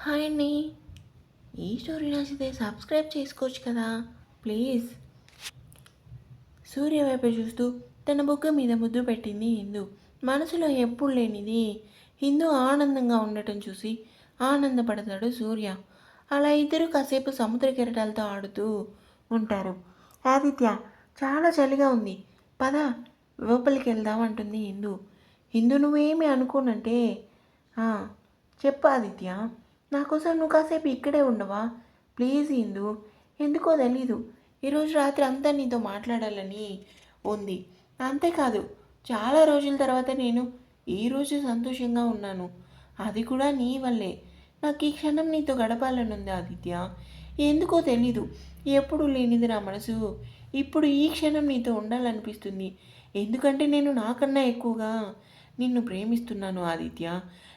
Hi అండి. ఈ story నచ్చితే సబ్స్క్రైబ్ చేసుకోవచ్చు కదా ప్లీజ్. సూర్య వైపు చూస్తూ తన బుగ్గ మీద ముద్దు పెట్టింది హిందూ. మనసులో ఎప్పుడు లేనిది హిందూ ఆనందంగా ఉండటం చూసి ఆనందపడతాడు సూర్య. అలా ఇద్దరు కాసేపు సముద్ర కెరటాలతో ఆడుతూ ఉంటారు. ఆదిత్య, చాలా చలిగా ఉంది, పద లోపలికి వెళ్దాం అంటుంది హిందూ. హిందూ నువ్వేమి అనుకోనంటే చెప్పు ఆదిత్య, నా కోసం నువ్వు కాసేపు ఇక్కడే ఉండవా ప్లీజ్ హిందూ. ఎందుకో తెలీదు, ఈరోజు రాత్రి అంతా నీతో మాట్లాడాలని ఉంది. అంతేకాదు, చాలా రోజుల తర్వాత నేను ఈరోజు సంతోషంగా ఉన్నాను, అది కూడా నీ వల్లే. నాకు ఈ క్షణం నీతో గడపాలని ఉంది ఆదిత్య. ఎందుకో తెలీదు, ఎప్పుడు లేనిది నా మనసు ఇప్పుడు ఈ క్షణం నీతో ఉండాలనిపిస్తుంది. ఎందుకంటే నేను నాకన్నా ఎక్కువగా నిన్ను ప్రేమిస్తున్నాను ఆదిత్య.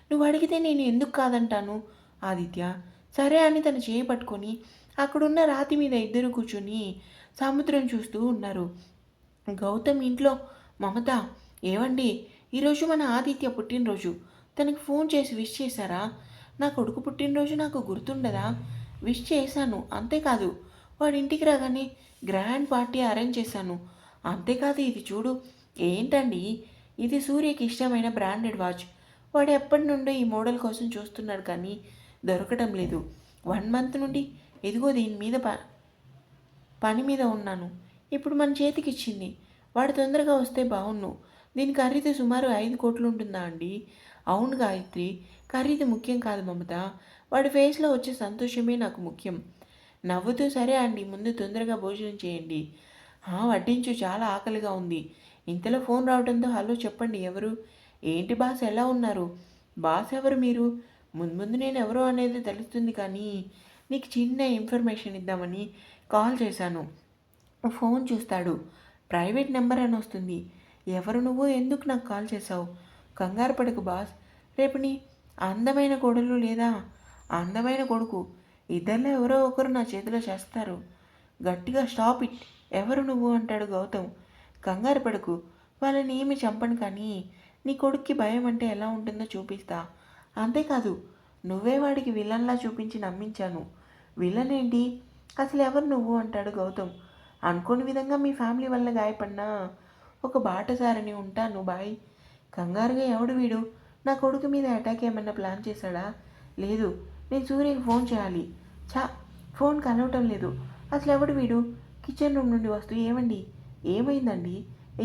నువ్వు అడిగితే నేను ఎందుకు కాదంటాను ఆదిత్య. సరే అని తన చేయి పట్టుకొని అక్కడున్న రాతి మీద ఇద్దరు కూర్చొని సముద్రం చూస్తూ ఉన్నారు. గౌతమ్ ఇంట్లో మమత, ఏవండి, ఈరోజు మన ఆదిత్య పుట్టినరోజు, తనకి ఫోన్ చేసి విష్ చేశారా? నా కొడుకు పుట్టినరోజు నాకు గుర్తుండదా? విష్ చేశాను, అంతేకాదు వాడి ఇంటికి రాగానే గ్రాండ్ పార్టీ అరేంజ్ చేశాను. అంతేకాదు, ఇది చూడు. ఏంటండి ఇది? సూర్యకి ఇష్టమైన బ్రాండెడ్ వాచ్. వాడు ఎప్పటి నుండో ఈ మోడల్ కోసం చూస్తున్నాడు కానీ దొరకటం లేదు. 1 మంత్ నుండి ఇదిగో దీని మీద పని మీద ఉన్నాను. ఇప్పుడు మన చేతికి ఇచ్చింది. వాడు తొందరగా వస్తే బాగున్ను. దీని ఖరీదు సుమారు 5 కోట్లు ఉంటుందా అండి? అవును గాయత్రి, ఖరీదు ముఖ్యం కాదు మమత, వాడి ఫేస్లో వచ్చే సంతోషమే నాకు ముఖ్యం. నవ్వుతూ సరే అండి, ముందు తొందరగా భోజనం చేయండి. వడ్డించు, చాలా ఆకలిగా ఉంది. ఇంతలో ఫోన్ రావడంతో హలో చెప్పండి, ఎవరు? ఏంటి బాస్, ఎలా ఉన్నారు? బాస్ ఎవరు మీరు? ముందు ముందు నేను ఎవరో అనేది తెలుస్తుంది కానీ నీకు చిన్న ఇన్ఫర్మేషన్ ఇద్దామని కాల్ చేశాను. ఫోన్ చూస్తాడు, ప్రైవేట్ నెంబర్ అని వస్తుంది. ఎవరు నువ్వు, ఎందుకు నాకు కాల్ చేశావు? కంగారు పడకు బాస్, రేపు నీ అందమైన కోడలు లేదా అందమైన కొడుకు, ఇద్దరిలో ఎవరో ఒకరు నా చేతిలో చేస్తారు. గట్టిగా స్టాప్ ఇట్, ఎవరు నువ్వు అంటాడు గౌతమ్. కంగారు పడకు, వాళ్ళని ఏమి చంపను కానీ నీ కొడుక్కి భయం అంటే ఎలా ఉంటుందో చూపిస్తా. అంతేకాదు, నువ్వే వాడికి విలన్లా చూపించి నమ్మించాను. విలన్ ఏంటి, అసలు ఎవరు నువ్వు అంటాడు గౌతమ్. అనుకోని విధంగా మీ ఫ్యామిలీ వల్ల గాయపడినా ఒక బాటసారిని, ఉంటాను బాయ్. కంగారుగా, ఎవడు వీడు? నా కొడుకు మీద అటాక్ ఏమన్నా ప్లాన్ చేశాడా? లేదు, నేను సూర్యకి ఫోన్ చేయాలి. చా, ఫోన్ కలవటం లేదు. అసలు ఎవడు వీడు? కిచెన్ రూమ్ నుండి వస్తూ, ఏమండి, ఏమైందండి,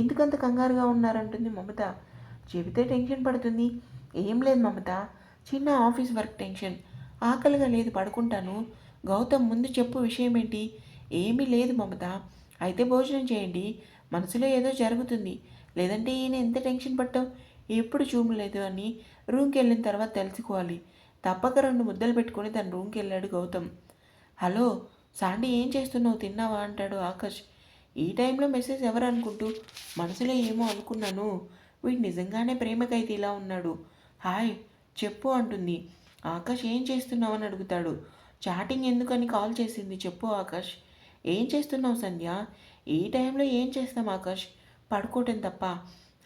ఎందుకంత కంగారుగా ఉన్నారంటుంది మమత. చెబితే టెన్షన్ పడుతుంది. ఏం లేదు మమత, చిన్న ఆఫీస్ వర్క్ టెన్షన్. ఆకలిగా లేదు, పడుకుంటాను. గౌతమ్, ముందు చెప్పు, విషయం ఏంటి? ఏమీ లేదు మమత. అయితే భోజనం చేయండి, మనసులో ఏదో జరుగుతుంది. లేదంటే ఈయన ఎంత టెన్షన్ పట్టావు ఎప్పుడు చూడలేదు అని రూమ్కి వెళ్ళిన తర్వాత తెలుసుకోవాలి. తప్పక 2 ముద్దలు పెట్టుకొని తన రూమ్కి వెళ్ళాడు గౌతమ్. హలో సాండి, ఏం చేస్తున్నావు, తిన్నావా అంటాడు ఆకాష్. ఈ టైంలో మెసేజ్ ఎవరు అనుకుంటూ మనసులో ఏమో అనుకున్నాను. వీడు నిజంగానే ప్రేమకైతే ఇలా ఉన్నాడు. హాయ్ చెప్పు అంటుంది. ఆకాష్, ఏం చేస్తున్నావు అని అడుగుతాడు. చాటింగ్ ఎందుకని కాల్ చేసింది చెప్పు ఆకాష్. ఏం చేస్తున్నావు సంధ్య? ఈ టైంలో ఏం చేస్తాం ఆకాష్, పడుకోవటం తప్ప.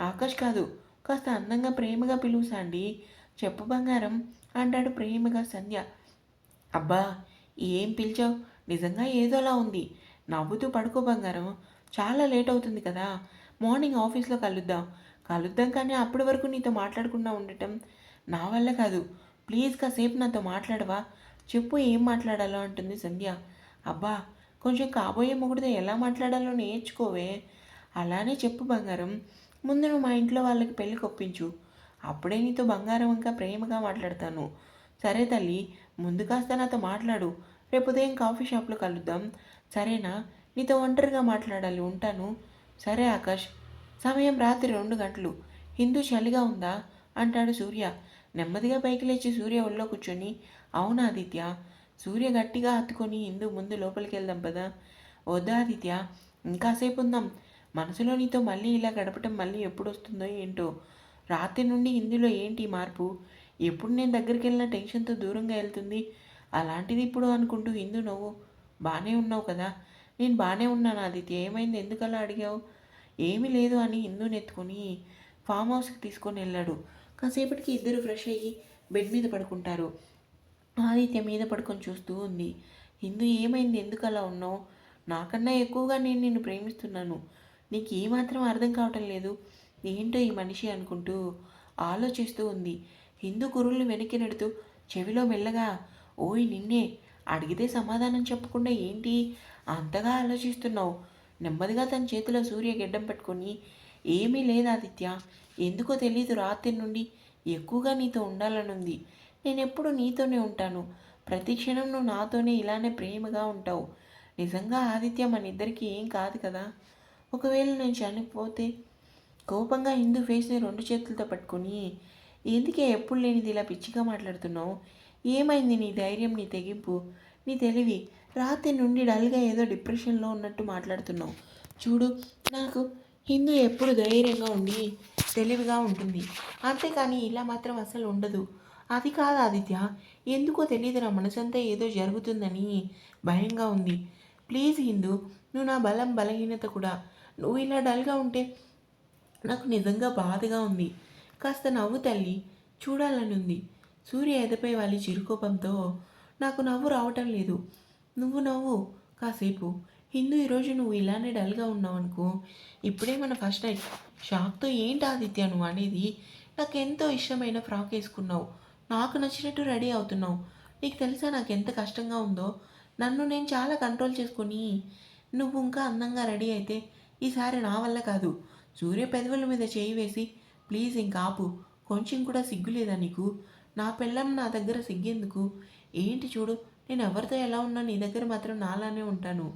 ఆకాష్ కాదు, కాస్త అందంగా ప్రేమగా పిలువు సాండి. చెప్పు బంగారం అంటాడు ప్రేమగా సంధ్య. అబ్బా, ఏం పిలిచావు, నిజంగా ఏదోలా ఉంది. నవ్వుతూ పడుకో బంగారం, చాలా లేట్ అవుతుంది కదా. మార్నింగ్ ఆఫీస్లో కలుద్దాం. కలుద్దాం కానీ అప్పటి వరకు నీతో మాట్లాడకుండా ఉండటం నా వల్ల కాదు. ప్లీజ్ కాసేపు నాతో మాట్లాడవా? చెప్పు, ఏం మాట్లాడాలో అంటుంది సంధ్య. అబ్బా, కొంచెం కాబోయే మొగుడితో ఎలా మాట్లాడాలో నేర్చుకోవే. అలానే చెప్పు బంగారం, ముందు నువ్వు మా ఇంట్లో వాళ్ళకి పెళ్ళి కొప్పించు, అప్పుడే నీతో బంగారం ఇంకా ప్రేమగా మాట్లాడతాను. సరే తల్లి, ముందు కాస్త నాతో మాట్లాడు. రేపు ఉదయం కాఫీ షాప్లో కలుద్దాం, సరేనా? నీతో ఒంటరిగా మాట్లాడాలి, ఉంటాను. సరే ఆకాష్. సమయం రాత్రి 2 గంటలు. హిందూ, చలిగా ఉందా అంటాడు సూర్య. నెమ్మదిగా పైకి లేచి సూర్య ఒళ్ళో కూర్చొని, అవునా ఆదిత్య. సూర్య గట్టిగా హత్తుకొని, హిందూ ముందు లోపలికి వెళ్దాం పదా. వద్దా ఆదిత్య, ఇంకాసేపు ఉందాం. మనసులో నీతో మళ్ళీ ఇలా గడపటం మళ్ళీ ఎప్పుడు వస్తుందో ఏంటో. రాత్రి నుండి హిందీలో ఏంటి మార్పు? ఎప్పుడు నేను దగ్గరికి వెళ్ళిన టెన్షన్తో దూరంగా వెళ్తుంది. అలాంటిది ఇప్పుడు అనుకుంటూ, హిందూ నువ్వు బాగానే ఉన్నావు కదా? నేను బాగానే ఉన్నాను ఆదిత్య, ఏమైంది, ఎందుకు అలా అడిగావు? ఏమీ లేదు అని హిందూని ఎత్తుకొని ఫామ్ హౌస్కి తీసుకొని వెళ్ళాడు. కాసేపటికి ఇద్దరు ఫ్రెష్ అయ్యి బెడ్ మీద పడుకుంటారు. ఆదిత్య మీద పడుకొని చూస్తూ ఉంది. హిందూ ఏమైంది? ఎందుకు అలా ఉన్నావు? నాకన్నా ఎక్కువగా నేను నిన్ను ప్రేమిస్తున్నాను. నీకు ఏమాత్రం అర్థం కావటం లేదు. ఏంటో ఈ మనిషి అనుకుంటూ ఆలోచిస్తూ ఉంది. హిందూ కురుల్ని వెనక్కి నెడుతూ చెవిలో మెల్లగా, ఓయ్ నిన్నే, అడిగితే సమాధానం చెప్పకుండా ఏంటి అంతగా ఆలోచిస్తున్నావు? నెమ్మదిగా తన చేతిలో సూర్య గెడ్డం పట్టుకొని, ఏమీ లేదు ఆదిత్య, ఎందుకో తెలీదు రాత్రి నుండి ఎక్కువగా నీతో ఉండాలనుంది. నేనెప్పుడు నీతోనే ఉంటాను. ప్రతి క్షణం నువ్వు నాతోనే ఇలానే ప్రేమగా ఉంటావు. నిజంగా ఆదిత్య మన ఇద్దరికి ఏం కాదు కదా? ఒకవేళ నేను చనిపోతే? కోపంగా హిందూ ఫేస్ని రెండు చేతులతో పట్టుకొని, ఎందుకే ఎప్పుడు లేనిది ఇలా పిచ్చిగా మాట్లాడుతున్నావు? ఏమైంది నీ ధైర్యం, నీ తెగింపు, నీ తెలివి? రాత్రి నుండి డల్గా ఏదో డిప్రెషన్లో ఉన్నట్టు మాట్లాడుతున్నావు. చూడు, నాకు హిందూ ఎప్పుడు ధైర్యంగా ఉండి తెలివిగా ఉంటుంది. అంతేకాని ఇలా మాత్రం అసలు ఉండదు. అది కాదు ఆదిత్య, ఎందుకో తెలియదు, నా మనసంతా ఏదో జరుగుతుందని భయంగా ఉంది. ప్లీజ్ హిందూ, నువ్వు నా బలం బలహీనత కూడా. నువ్వు ఇలా డల్గా ఉంటే నాకు నిజంగా బాధగా ఉంది. కాస్త నవ్వు తల్లి, చూడాలని ఉంది. సూర్య ఎదపై వాలి చిరుకోపంతో, నాకు నవ్వు రావటం లేదు. నువ్వు నవ్వు కాసేపు. హిందూ, ఈరోజు నువ్వు ఇలానే డల్గా ఉన్నావు అనుకో. ఇప్పుడే మన ఫస్ట్ నైట్. షాక్తో ఏంటి ఆదిత్య నువ్వు అనేది? నాకు ఎంతో ఇష్టమైన ఫ్రాక్ వేసుకున్నావు, నాకు నచ్చినట్టు రెడీ అవుతున్నావు. నీకు తెలుసా నాకు ఎంత కష్టంగా ఉందో? నన్ను నేను చాలా కంట్రోల్ చేసుకొని, నువ్వు ఇంకా అందంగా రెడీ అయితే ఈసారి నా వల్ల కాదు. సూర్య పెదవుల మీద చేయి వేసి, ప్లీజ్ ఇంకా ఆపు. కొంచెం కూడా సిగ్గులేదా నీకు? నా పెళ్ళం నా దగ్గర సిగ్గెందుకు? ఏంటి చూడు, నేను ఎవరితో ఎలా ఉన్నా నీ దగ్గర మాత్రం నాలానే ఉంటాను.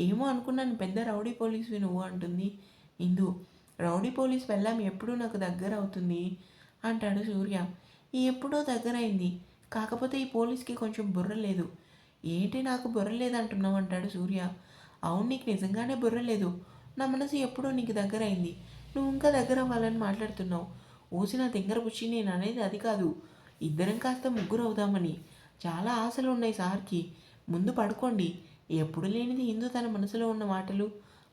ఏమో అనుకున్నాను పెద్ద రౌడీ పోలీసువి నువ్వు అంటుంది ఇందు. రౌడీ పోలీస్ పెళ్ళాం ఎప్పుడూ నాకు దగ్గర అవుతుంది అంటాడు సూర్య. ఈ ఎప్పుడో దగ్గరైంది, కాకపోతే ఈ పోలీస్కి కొంచెం బుర్ర లేదు. ఏంటి నాకు బుర్ర లేదంటున్నావు అంటాడు సూర్య. అవును, నీకు నిజంగానే బుర్ర లేదు. నా మనసు ఎప్పుడో నీకు దగ్గరైంది, నువ్వు ఇంకా దగ్గర అవ్వాలని మాట్లాడుతున్నావు. ఊసి నా దగ్గర పుచ్చి, నేను అనేది అది కాదు. ఇద్దరం కాస్త ముగ్గురు అవుదామని చాలా ఆశలు ఉన్నాయి సార్కి. ముందు పడుకోండి. ఎప్పుడు లేనిది హిందూ తన మనసులో ఉన్న మాటలు,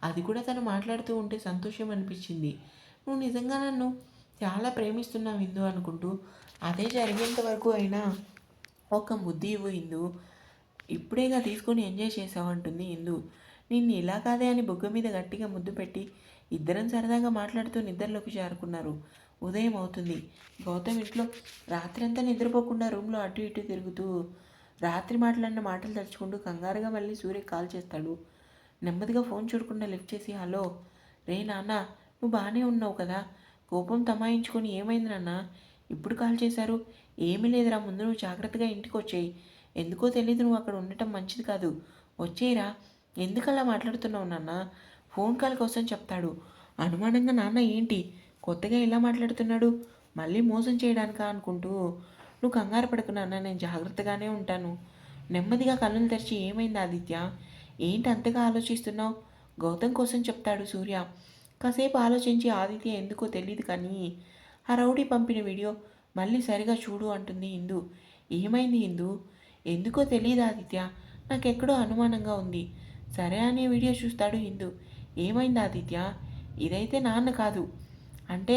అది కూడా తను మాట్లాడుతూ ఉంటే సంతోషం అనిపించింది. నువ్వు నిజంగా నన్ను చాలా ప్రేమిస్తున్నావు హిందూ అనుకుంటూ, అదే జరిగేంత వరకు అయినా ఒక ముద్దు ఇవ్వు హిందూ, ఇప్పుడేగా తీసుకొని ఎంజాయ్ చేసావు అంటుంది హిందూ. నిన్ను ఇలా కాదే అని బుగ్గ మీద గట్టిగా ముద్దు పెట్టి ఇద్దరం సరదాగా మాట్లాడుతూ నిద్రలోకి జారుకున్నారు. ఉదయం అవుతుంది. గౌతమ్ ఇంట్లో రాత్రంతా నిద్రపోకుండా రూమ్లో అటు ఇటు తిరుగుతూ రాత్రి మాట్లాడిన మాటలు తలుచుకుంటూ కంగారుగా మళ్ళీ సూర్య కాల్ చేస్తాడు. నెమ్మదిగా ఫోన్ చూడకుండా లిఫ్ట్ చేసి, హలో రే నాన్న, నువ్వు బాగానే ఉన్నావు కదా? కోపం తమాయించుకొని, ఏమైంది నాన్న ఇప్పుడు కాల్ చేశారు? ఏమీ లేదురా, ముందు నువ్వు జాగ్రత్తగా ఇంటికి వచ్చేయి. ఎందుకో తెలీదు, నువ్వు అక్కడ ఉండటం మంచిది కాదు. వచ్చేయరా. ఎందుకలా మాట్లాడుతున్నావు నాన్న? ఫోన్ కాల్ కోసం చెప్తాడు. అనుమానంగా, నాన్న ఏంటి కొత్తగా ఇలా మాట్లాడుతున్నాడు, మళ్ళీ మోసం చేయడానికా అనుకుంటూ, నువ్వు కంగారు పడకు నాన్న, నేను జాగ్రత్తగానే ఉంటాను. నెమ్మదిగా కళ్ళను తెరిచి, ఏమైంది ఆదిత్య, ఏంటి అంతగా ఆలోచిస్తున్నావు? గౌతమ్ కోసం చెప్తాడు సూర్య. కాసేపు ఆలోచించి, ఆదిత్య ఎందుకో తెలియదు కానీ ఆ రౌడీ పంపిన వీడియో మళ్ళీ సరిగా చూడు అంటుంది హిందూ. ఏమైంది హిందూ? ఎందుకో తెలియదు ఆదిత్య, నాకెక్కడో అనుమానంగా ఉంది. సరే అనే వీడియో చూస్తాడు హిందూ. ఏమైంది ఆదిత్య? ఇదైతే నాన్న కాదు అంటే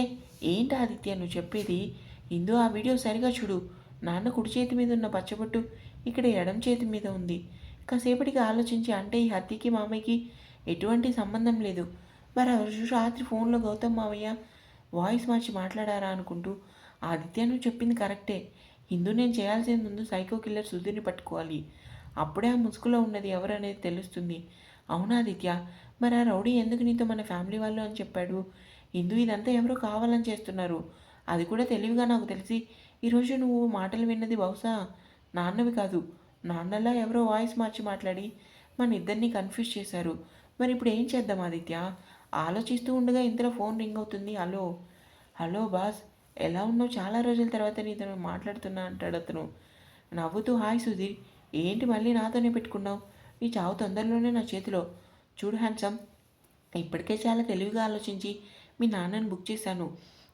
ఏంటి ఆదిత్య నువ్వు చెప్పేది? హిందూ, ఆ వీడియో సరిగా చూడు. నాన్న కుడి చేతి మీద ఉన్న పచ్చబొట్టు ఇక్కడ ఎడం చేతి మీద ఉంది. కాసేపటికి ఆలోచించి, అంటే ఈ హత్యకి మామయ్యకి ఎటువంటి సంబంధం లేదు. మరి ఆ రోజు రాత్రి ఫోన్లో గౌతమ్ మావయ్య వాయిస్ మార్చి మాట్లాడారా అనుకుంటూ, ఆదిత్య నువ్వు చెప్పింది కరెక్టే. హిందూ, నేను చేయాల్సింది ముందు సైకో కిల్లర్ సుధీర్ని పట్టుకోవాలి. అప్పుడే ఆ ముసుగులో ఉన్నది ఎవరు అనేది తెలుస్తుంది. అవునా ఆదిత్య, మరి ఆ రౌడీ ఎందుకు నీతో మన ఫ్యామిలీ వాళ్ళు అని చెప్పాడు? హిందూ, ఇదంతా ఎవరో కావాలని చేస్తున్నారు. అది కూడా తెలివిగా. నాకు తెలిసి ఈరోజు నువ్వు మాటలు విన్నది బహుశా నాన్నవి కాదు. నాన్నలా ఎవరో వాయిస్ మార్చి మాట్లాడి మన ఇద్దరిని కన్ఫ్యూజ్ చేశారు. మరి ఇప్పుడు ఏం చేద్దాం ఆదిత్య? ఆలోచిస్తూ ఉండగా ఇంతలో ఫోన్ రింగ్ అవుతుంది. హలో. హలో బాస్, ఎలా ఉన్నావు? చాలా రోజుల తర్వాత నీతో మాట్లాడుతున్నా అంటాడు అతను నవ్వుతూ. హాయ్ సుధీర్, ఏంటి మళ్ళీ నాతోనే పెట్టుకున్నావు? నీ చావు తొందరలోనే నా చేతిలో. చూడు హ్యాండ్సమ్, ఇప్పటికే చాలా తెలివిగా ఆలోచించి మీ నాన్నని బుక్ చేశాను.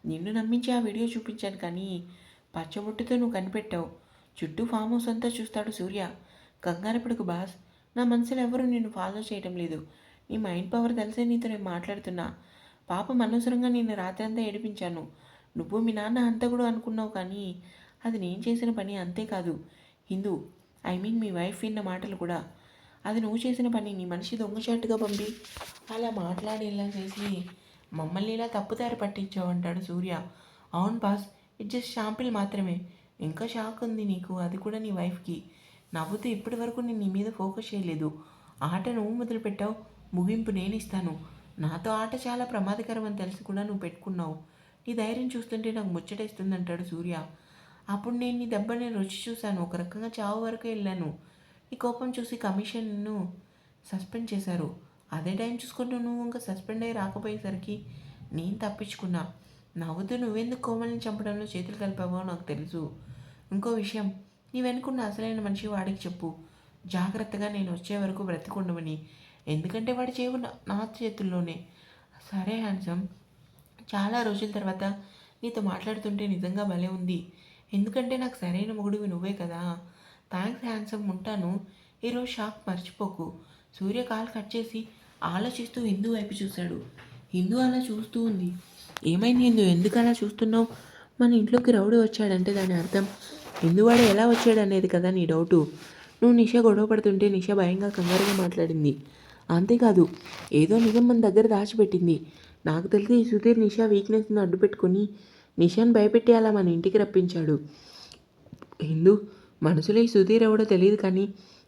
నిన్ను నమ్మించి ఆ వీడియో చూపించాను, కానీ పచ్చబొట్టుతో నువ్వు కనిపెట్టావు. చుట్టూ ఫామ్ హౌస్ అంతా చూస్తాడు సూర్య. కంగారపడకు బాస్, నా మనసులో ఎవరు నిన్ను ఫాలో చేయడం లేదు. నీ మైండ్ పవర్ తెలిసే నీతో నేను మాట్లాడుతున్నా. పాపం అనవసరంగా నిన్ను రాత్రంతా ఏడిపించాను. నువ్వు మీ నాన్న హంతకుడు అనుకున్నావు, కానీ అది నేను చేసిన పని. అంతేకాదు, Hindu, I mean me wife విన్న మాటలు కూడా. అది నువ్వు చేసిన పని. నీ మనిషి దొంగచాటుగా పంపి అలా మాట్లాడేలా చేసి మమ్మల్ని ఇలా తప్పుదారి పట్టించావు అంటాడు సూర్య. అవును బాస్, ఇట్ జస్ట్ షాంపిల్ మాత్రమే. ఇంకా షాక్ ఉంది నీకు, అది కూడా నీ వైఫ్కి. నవ్వుతూ ఇప్పటి వరకు నేను నీ మీద ఫోకస్ చేయలేదు. ఆట నువ్వు మొదలుపెట్టావు, ముగింపు నేను ఇస్తాను. నాతో ఆట చాలా ప్రమాదకరం అని తెలిసి కూడా నువ్వు పెట్టుకున్నావు. నీ ధైర్యం చూస్తుంటే నాకు ముచ్చటేస్తుంది అంటాడు సూర్య. అప్పుడు నేను నీ దెబ్బని రుచి చూశాను. ఒక రకంగా చావు వరకు వెళ్ళాను. నీ కోపం చూసి కమిషన్ను సస్పెండ్ చేశారు. అదే టైం చూసుకుంటూ నువ్వు ఇంకా సస్పెండ్ అయ్యి రాకపోయేసరికి నేను తప్పించుకున్నా. నవ్వుతూ నువ్వెందుకు కోమల్ని చంపడంలో చేతులు కలిపావో నాకు తెలుసు. ఇంకో విషయం, నీ వెనుకున్న అసలైన మనిషి వాడికి చెప్పు. జాగ్రత్తగా నేను వచ్చే వరకు బ్రతికుండమని. ఎందుకంటే వాడి చేవు నా చేతుల్లోనే. సరే హ్యాండ్సమ్, చాలా రోజుల తర్వాత నీతో మాట్లాడుతుంటే నిజంగా భలే ఉంది. ఎందుకంటే నాకు సరైన మొగుడివి నువ్వే కదా. థ్యాంక్స్ హ్యాండ్సమ్, ఉంటాను. ఈరోజు షాక్ మర్చిపోకు. సూర్య కాల్ కట్ చేసి ఆలోచిస్తూ హిందూ వైపు చూశాడు. హిందూ అలా చూస్తూ ఉంది. ఏమైంది హిందూ, ఎందుకు అలా చూస్తున్నావు? మన ఇంట్లోకి రౌడీ వచ్చాడంటే దాని అర్థం హిందూవాడు ఎలా వచ్చాడు అనేది కదా నీ డౌటు. నువ్వు నిషా గొడవ పడుతుంటే నిషా భయంగా కంగారుగా మాట్లాడింది. అంతేకాదు, ఏదో నిజం మన దగ్గర దాచిపెట్టింది. నాకు తెలిసి ఈ సుధీర్ నిషా వీక్నెస్ని అడ్డు పెట్టుకుని నిషాని భయపెట్టి అలా మన ఇంటికి రప్పించాడు. హిందూ, మనసులో ఈ సుధీర్ ఎవడో తెలియదు, కానీ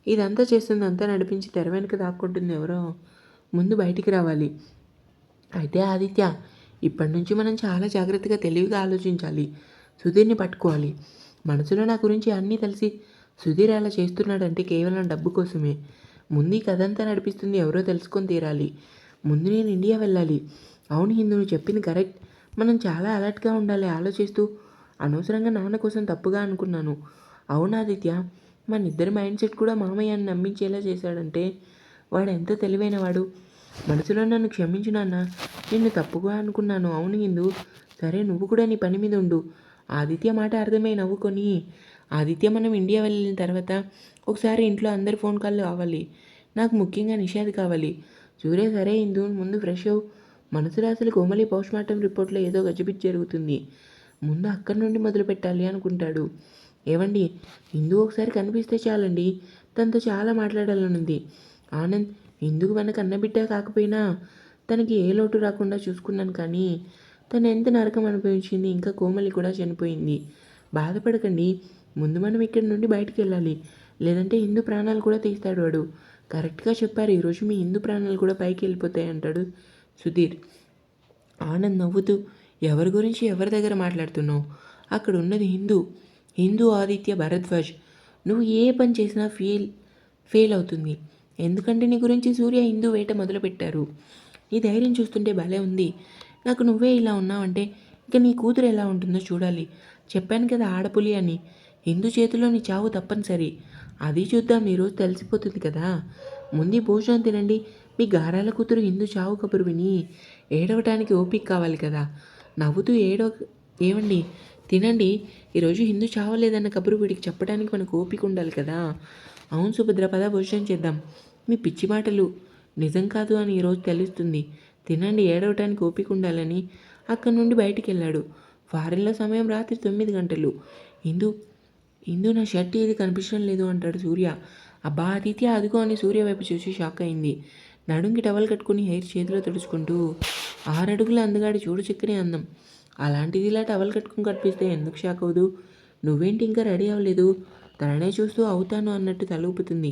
ఇదంతా చేస్తుంది అంతా నడిపించి తెర వెనుక దాక్కుంటుంది ఎవరో. ముందు బయటికి రావాలి. అయితే ఆదిత్య, ఇప్పటి నుంచి మనం చాలా జాగ్రత్తగా తెలివిగా ఆలోచించాలి. సుధీర్ని పట్టుకోవాలి. మనసులో నా గురించి అన్నీ తెలిసి సుధీర్ అలా చేస్తున్నాడంటే కేవలం డబ్బు కోసమే. ముందు ఈ కథంతా నడిపిస్తుంది ఎవరో తెలుసుకొని తీరాలి. ముందు నేను ఇండియా వెళ్ళాలి. అవును హిందూ, నువ్వు చెప్పింది కరెక్ట్. మనం చాలా అలర్ట్గా ఉండాలి. ఆలోచిస్తూ అనవసరంగా నాన్న కోసం తప్పుగా అనుకున్నాను. అవును ఆదిత్య, మన ఇద్దరి మైండ్ సెట్ కూడా మామయ్యని నమ్మించేలా చేశాడంటే వాడు ఎంతో తెలివైనవాడు. మనసులో నన్ను క్షమించు నాన్న, నిన్ను తప్పుగా అనుకున్నాను. అవును హిందూ, సరే నువ్వు కూడా నీ పని మీద ఉండు. ఆదిత్య మాట అర్థమై నవ్వుకొని, ఆదిత్య మనం ఇండియా వెళ్ళిన తర్వాత ఒకసారి ఇంట్లో అందరి ఫోన్ కాళ్ళు కావాలి. నాకు ముఖ్యంగా నిషాద్ కావాలి. సూర్య, సరే హిందూ, ముందు ఫ్రెష్ అవ్వు. మనసులో అసలు కోమలి పోస్ట్మార్టం రిపోర్ట్లో ఏదో గజిబిజి జరుగుతుంది. ముందు అక్కడి నుండి మొదలు పెట్టాలి అనుకుంటాడు. ఏవండి, హిందూ ఒకసారి కనిపిస్తే చాలండి, తనతో చాలా మాట్లాడాలనుంది. ఆనంద్, హిందూకు వెనక అన్నబిడ్డ కాకపోయినా తనకి ఏ లోటు రాకుండా చూసుకున్నాను, కానీ తను ఎంత నరకం అనుభవించింది. ఇంకా కోమలి కూడా చనిపోయింది. బాధపడకండి, ముందు మనం ఇక్కడి నుండి బయటికి వెళ్ళాలి, లేదంటే హిందూ ప్రాణాలు కూడా తీస్తాడు వాడు. కరెక్ట్గా చెప్పారు, ఈరోజు మీ హిందూ ప్రాణాలు కూడా పైకి వెళ్ళిపోతాయి అంటాడు సుధీర్. ఆనంద్ నవ్వుతూ, ఎవరి గురించి ఎవరి దగ్గర మాట్లాడుతున్నావు? అక్కడ ఉన్నది హిందూ ఆదిత్య భరద్వాజ్. నువ్వు ఏ పని చేసినా ఫెయిల్ అవుతుంది. ఎందుకంటే నీ గురించి సూర్య హిందూ వేట మొదలుపెట్టారు. నీ ధైర్యం చూస్తుంటే భలే ఉంది. నాకు నువ్వే ఇలా ఉన్నావంటే ఇక నీ కూతురు ఎలా ఉంటుందో చూడాలి. చెప్పాను కదా ఆడపులి అని. హిందూ చేతిలో నీ చావు తప్పనిసరి. అది చూద్దాం, ఈరోజు తెలిసిపోతుంది కదా. ముందు భోజనం తినండి. మీ గారాల కూతురు హిందూ చావు కబురు విని ఏడవటానికి ఓపిక కావాలి కదా. నవ్వుతూ ఏవండి, తినండి. ఈరోజు హిందూ చావలేదన్న కబురు వీడికి చెప్పడానికి మనకు ఓపిక ఉండాలి కదా. అవును సుభద్ర, పద భోజనం చేద్దాం. మీ పిచ్చి మాటలు నిజం కాదు అని ఈరోజు తెలుస్తుంది. తినండి, ఏడవటానికి ఓపిక ఉండాలని అక్కడి నుండి బయటికి వెళ్ళాడు. ఫారెన్లో సమయం రాత్రి 9 గంటలు. హిందూ నా షర్ట్ ఏది కనిపించడం లేదు అంటాడు సూర్య. అబ్బా ఆదిత్య, అదిగో అని సూర్య వైపు చూసి షాక్ అయింది. నడుంకి టవల్ కట్టుకుని హెయిర్ చేతిలో తుడుచుకుంటూ, 6 అడుగుల అందగాడి చూడు చక్కని అందం. అలాంటిది ఇలా టవల్ కట్టుకుని కనిపిస్తే ఎందుకు షాక్ అవ్వదు? నువ్వేంటి ఇంకా రెడీ అవ్వలేదు? తననే చూస్తూ అవుతాను అన్నట్టు తల ఊపుతుంది.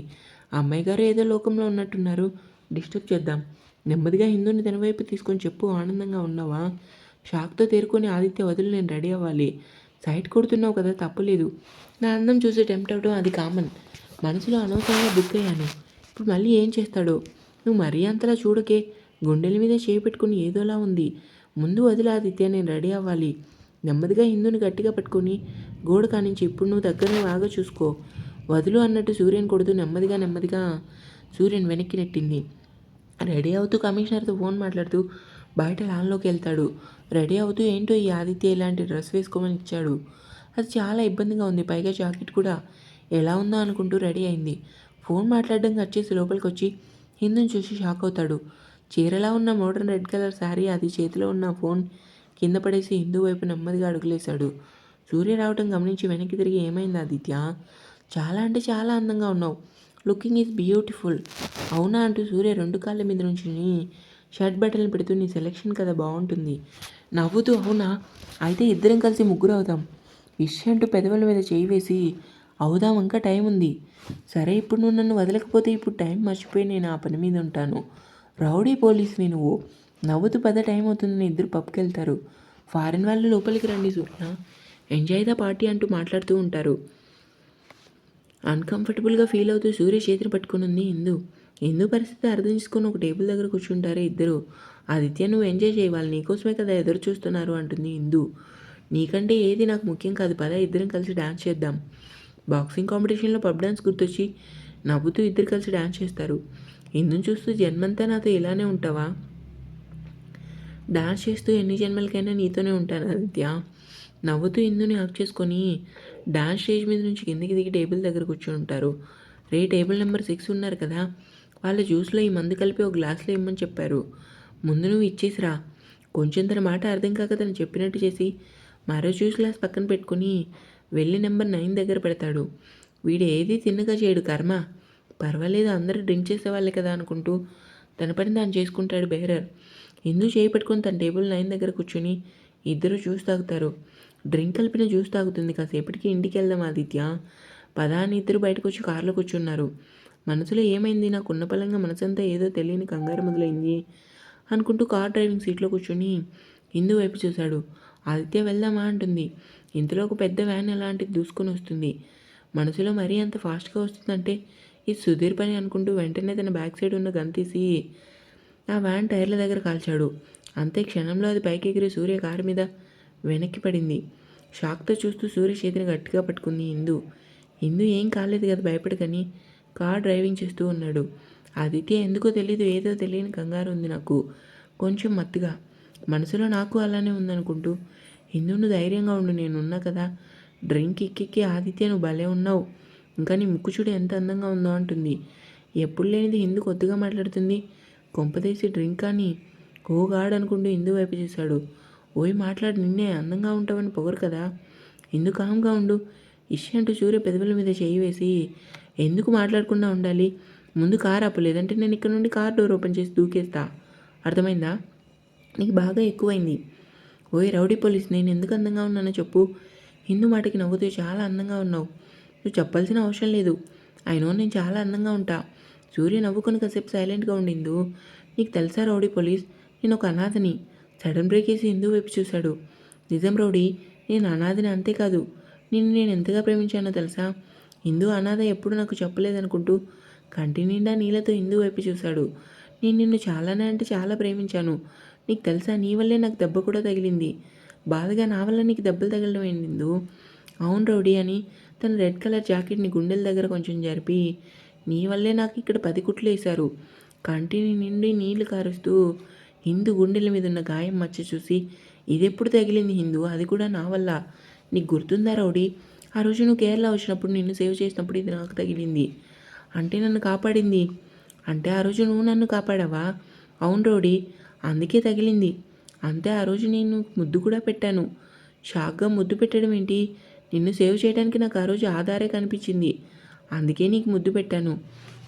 అమ్మాయి గారు ఏదో లోకంలో ఉన్నట్టున్నారు, డిస్టర్బ్ చేద్దాం. నెమ్మదిగా హిందూని తన వైపు తీసుకొని చెప్పు, ఆనందంగా ఉన్నావా? షాక్తో తేరుకొని, ఆదిత్య వదిలి, నేను రెడీ అవ్వాలి. సైట్ కొడుతున్నావు కదా, తప్పులేదు. నా అందం చూసి టెంప్ట్ అవడం అది కామన్. మనసులో అనవసరంగా బుక్ అయ్యాను. ఇప్పుడు మళ్ళీ ఏం చేస్తాడో. నువ్వు మరీ అంతలా చూడకే. గుండెల మీద చేయి పెట్టుకుని ఏదోలా ఉంది. ముందు వదిలి ఆదిత్య, నేను రెడీ అవ్వాలి. నెమ్మదిగా హిందూని గట్టిగా పట్టుకొని గోడ కానించి, ఇప్పుడు నువ్వు దగ్గరను బాగా చూసుకో, వదులు అన్నట్టు సూర్యని కొడుతూ నెమ్మదిగా సూర్యని వెనక్కి నెట్టింది. రెడీ అవుతూ కమిషనర్తో ఫోన్ మాట్లాడుతూ బయట లాన్లోకి వెళ్తాడు. రెడీ అవుతూ, ఏంటో ఈ ఆదిత్య ఇలాంటి డ్రెస్ వేసుకోమని ఇచ్చాడు, అది చాలా ఇబ్బందిగా ఉంది, పైగా జాకెట్ కూడా ఎలా ఉందో అనుకుంటూ రెడీ అయింది. ఫోన్ మాట్లాడడం కట్ చేసి లోపలికి వచ్చి హిందూని చూసి షాక్ అవుతాడు. చీరలా ఉన్న మోడర్న్ రెడ్ కలర్ శారీ, అది చేతిలో ఉన్న ఫోన్ కింద పడేసి హిందూ వైపు నెమ్మదిగా అడుగులేశాడు. సూర్య రావటం గమనించి వెనక్కి తిరిగి, ఏమైంది ఆదిత్య? చాలా అంటే చాలా అందంగా ఉన్నావు. Looking is beautiful. అవునా అంటూ సూర్య 2 కాళ్ళ మీద నుంచుని షర్ట్ బటన్లు పెడుతూ నీ సెలెక్షన్ కదా బాగుంటుంది. నవ్వుతూ అవునా? అయితే ఇద్దరం కలిసి ముగ్గురు అవుదాం. ఇష్ అంటూ పెదవుల మీద చేయి వేసి అవుదాం ఇంకా టైం ఉంది. సరే ఇప్పుడు నువ్వు నన్ను వదలకపోతే ఇప్పుడు టైం మర్చిపోయి నేను ఆ పని మీద ఉంటాను. రౌడీ పోలీస్వి నువ్వు. నవ్వుతూ పద టైం అవుతుందని ఇద్దరు పబ్కి వెళ్తారు. ఫారెన్ వాళ్ళు లోపలికి రండి సూర్య, ఎంజాయ్ ద పార్టీ అంటూ మాట్లాడుతూ ఉంటారు. అన్కంఫర్టబుల్గా ఫీల్ అవుతూ సూర్య చేతిని పట్టుకుని ఉంది ఇందు. ఇందు పరిస్థితి అర్థం చేసుకొని ఒక టేబుల్ దగ్గర కూర్చుంటారు ఇద్దరు. ఆదిత్య నువ్వు ఎంజాయ్ చేయి, వాళ్ళు నీకోసమే కదా ఎదురు చూస్తున్నారు అంటుంది ఇందు. నీకంటే ఏది నాకు ముఖ్యం కాదు, పద ఇద్దరం కలిసి డ్యాన్స్ చేద్దాం. బాక్సింగ్ కాంపిటీషన్లో పబ్ డ్యాన్స్ గుర్తొచ్చి నవ్వుతూ ఇద్దరు కలిసి డ్యాన్స్ చేస్తారు. ఇందుని చూస్తూ జన్మంతా నాతో ఇలానే ఉంటావా? డాన్స్ చేస్తూ ఎన్ని జన్మలకైనా నీతోనే ఉంటాను ఆదిత్య. నవ్వుతూ ఇందుని హక్ చేసుకొని డాన్స్ స్టేజ్ మీద నుంచి కిందికి దిగి టేబుల్ దగ్గర కూర్చొని ఉంటారు. రే టేబుల్ నెంబర్ 6 ఉన్నారు కదా, వాళ్ళ జ్యూస్లో ఈ మందు కలిపి ఒక గ్లాస్లో ఇమ్మని చెప్పారు. ముందు నువ్వు ఇచ్చేసిరా. కొంచెం తన మాట అర్థం కాక తను చెప్పినట్టు చేసి మరో జ్యూస్ గ్లాస్ పక్కన పెట్టుకుని వెళ్ళి నెంబర్ 9 దగ్గర పెడతాడు. వీడు ఏది తిన్నగా చేయడు కర్మ. పర్వాలేదు అందరూ డ్రింక్ చేసేవాళ్ళే కదా అనుకుంటూ తన పని తాను చేసుకుంటాడు బేరర్. ఇందు చేయి పట్టుకొని తన టేబుల్ 9 దగ్గర కూర్చుని ఇద్దరు జ్యూస్ తాగుతారు. డ్రింక్ కలిపిన జ్యూస్ తాగుతుంది. కాసేపటికి ఇంటికి వెళ్దాం ఆదిత్య, పద అని ఇద్దరు బయటకు వచ్చి కారులో కూర్చున్నారు. మనసులో ఏమైంది, నాకు ఉన్న పలంగా మనసంతా ఏదో తెలియని కంగారు మొదలైంది అనుకుంటూ కార్ డ్రైవింగ్ సీట్లో కూర్చొని ఇందు వైపు చూశాడు. ఆదిత్య వెళ్దామా అంటుంది. ఇంతలో ఒక పెద్ద వ్యాన్ అలాంటిది దూసుకొని వస్తుంది. మనసులో మరీ అంత ఫాస్ట్గా వస్తుందంటే ఇది సుధీర్ పని అనుకుంటూ వెంటనే తన బ్యాక్ సైడ్ ఉన్న గన్ తీసి ఆ వ్యాన్ టైర్ల దగ్గర కాల్చాడు. అంతే క్షణంలో అది పైకి ఎగిరి సూర్య కారు మీద వెనక్కి పడింది. షాక్తో చూస్తూ సూర్య చేతిని గట్టిగా పట్టుకుంది ఇందు. ఇందు ఏం కాలేదు కదా భయపడకని కార్ డ్రైవింగ్ చేస్తూ ఉన్నాడు. ఆదిత్య ఎందుకో తెలీదు, ఏదో తెలియని కంగారు ఉంది నాకు, కొంచెం మత్తుగా. మనసులో నాకు అలానే ఉందనుకుంటూ ఇందు నువ్వు ధైర్యంగా ఉండు, నేనున్నా కదా. డ్రింక్ ఎక్కెక్కి ఆదిత్య నువ్వు భలే ఉన్నావు, ఇంకా నీ ముక్కు చూడు ఎంత అందంగా ఉందో అంటుంది. ఎప్పుడు లేనిది హిందూ కొత్తగా మాట్లాడుతుంది. కొంపదీసి డ్రింక్ అని ఓ గాడ్ అనుకుంటూ ఇందు వైపు చూశాడు. ఓయ్ మాట్లాడు, నిన్నే అందంగా ఉంటావని పొగరు కదా. ఎందుకు కామ్గా ఉండు. ఇష్ అంటూ సూర్య పెదవుల మీద చేయి వేసి ఎందుకు మాట్లాడకుండా ఉండాలి, ముందు కారు ఆపు, లేదంటే నేను ఇక్కడ నుండి కార్ డోర్ ఓపెన్ చేసి దూకేస్తా, అర్థమైందా? నీకు బాగా ఎక్కువైంది. ఓయ్ రౌడీ పోలీస్, నేను ఎందుకు అందంగా ఉన్నానో చెప్పు. హిందూ మాటకి నవ్వుతూ చాలా అందంగా ఉన్నావు, నువ్వు చెప్పాల్సిన అవసరం లేదు, అయినో నేను చాలా అందంగా ఉంటా. సూర్య నవ్వుకొని కాసేపు సైలెంట్గా ఉండిందు. నీకు తెలుసా రౌడీ పోలీస్, నేను ఒక అనాథని. సడన్ బ్రేక్ వేసి హిందూ వైపు చూశాడు. నిజం రౌడీ, నేను అనాథని, అంతేకాదు నిన్ను నేను ఎంతగా ప్రేమించానో తెలుసా. హిందూ అనాథ ఎప్పుడు నాకు చెప్పలేదనుకుంటూ కంటి నిండా నీళ్ళతో హిందూ వైపు చూశాడు. నేను నిన్ను చాలానే అంటే చాలా ప్రేమించాను. నీకు తెలుసా, నీ వల్లే నాకు దెబ్బ కూడా తగిలింది. బాధగా నా వల్ల నీకు దెబ్బలు తగలడం ఏంటిందు. అవును రౌడీ అని తన రెడ్ కలర్ జాకెట్ని గుండెల దగ్గర కొంచెం జరిపి నీ వల్లే నాకు ఇక్కడ 10 కుట్లు వేశారు. కంటిని నిండి నీళ్లు కారుస్తూ హిందూ గుండెల మీద ఉన్న గాయం మచ్చ చూసి ఇదెప్పుడు తగిలింది హిందూ, అది కూడా నా వల్ల. నీకు గుర్తుందా రౌడీ, ఆ రోజు నువ్వు కేరళ వచ్చినప్పుడు నిన్ను సేవ్ చేసినప్పుడు ఇది నాకు తగిలింది. అంటే నన్ను కాపాడింది. అంటే ఆ రోజు నువ్వు నన్ను కాపాడావా? అవును రౌడీ, అందుకే తగిలింది. అంతే ఆ రోజు నేను ముద్దు కూడా పెట్టాను. షాక్గా ముద్దు పెట్టడం ఏంటి, నిన్ను సేవ్ చేయడానికి నాకు ఆ రోజు ఆధారే కనిపించింది, అందుకే నీకు ముద్దు పెట్టాను.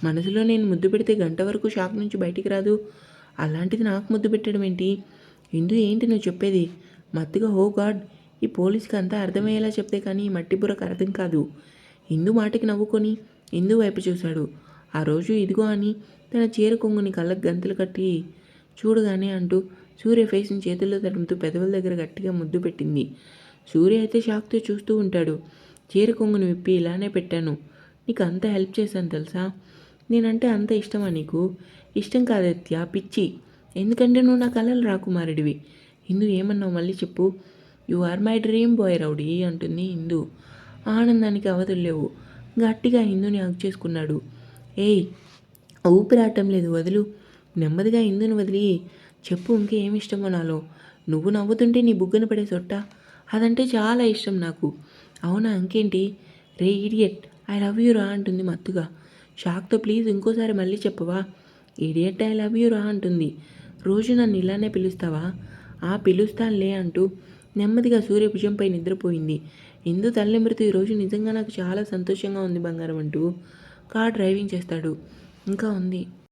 మనసులో నేను ముద్దు పెడితే గంట వరకు షాక్ నుంచి బయటికి రాదు, అలాంటిది నాకు ముద్దు పెట్టడం ఏంటి. ఇందు ఏంటి నువ్వు చెప్పేది? మత్తుగా హో గాడ్, ఈ పోలీస్కి అంతా అర్థమయ్యేలా చెప్తే కానీ ఈ మట్టి బుర్రకు అర్థం కాదు. ఇందు మాటకి నవ్వుకొని ఇందు వైపు చూశాడు. ఆ రోజు ఇదిగో అని తన చీర కొంగుని కళ్ళకు గంతులు కట్టి చూడగానే అంటూ సూర్య ఫేస్ని చేతుల్లో తడుముతూ పెదవుల దగ్గర గట్టిగా ముద్దు పెట్టింది. సూర్య అయితే షాక్తో చూస్తూ ఉంటాడు. చీర కొంగుని విప్పి ఇలానే పెట్టాను, నీకు అంత హెల్ప్ చేశాను తెలుసా. నేనంటే అంత ఇష్టమా నీకు? ఇష్టం కాదత్య, పిచ్చి. ఎందుకంటే నువ్వు నా కలలు రాకుమారుడివి. హిందూ ఏమన్నావు మళ్ళీ చెప్పు. You are my dream boy rowdy అంటుంది హిందూ. ఆనందానికి అవధులు లేవు. గట్టిగా హిందూని హగ్ చేసుకున్నాడు. ఏయ్ ఊపిరాటం లేదు, వదులు. నెమ్మదిగా హిందూని వదిలి చెప్పు ఇంకేమి ఇష్టమో నాలో. నువ్వు నవ్వుతుంటే నీ బుగ్గన పడే సొట్ట, అదంటే చాలా ఇష్టం నాకు. అవునా, ఇంకేంటి? రే ఈడియట్, ఐ లవ్ యూ రా అంటుంది మత్తుగా. షాక్తో ప్లీజ్ ఇంకోసారి మళ్ళీ చెప్పవా. ఈడియట్ ఐ లవ్ యూ రా అంటుంది. రోజు నన్ను ఇలానే పిలుస్తావా? ఆ పిలుస్తానులే అంటూ నెమ్మదిగా సూర్య భుజంపై నిద్రపోయింది. ఇందు తల్లి మృతి ఈరోజు నిజంగా నాకు చాలా సంతోషంగా ఉంది బంగారం అంటూ కార్ డ్రైవింగ్ చేస్తాడు. ఇంకా ఉంది.